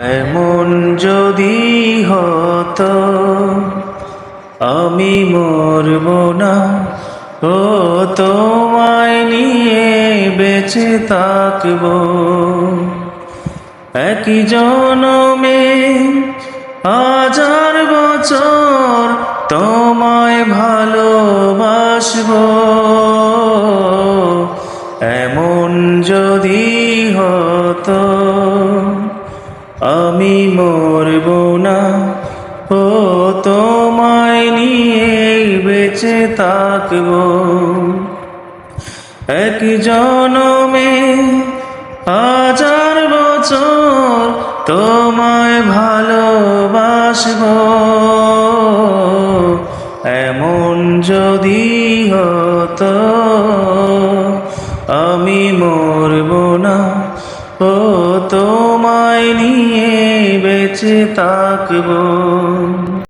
এমন যদি হতো আমি মরব না, ও তোমায় নিয়ে বেঁচে থাকব। একই জনমে হাজার বছর তোমায় ভালোবাসব। এমন যদি হতো আমি মরব না, ও তোমায় নিয়ে বেঁচে থাকব। এক জনমে হাজার বছর তোমায় ভালোবাসব। এমন যদি হতো আমি মরব না, ও তোমায় নিয়ে বেঁচে থাকব।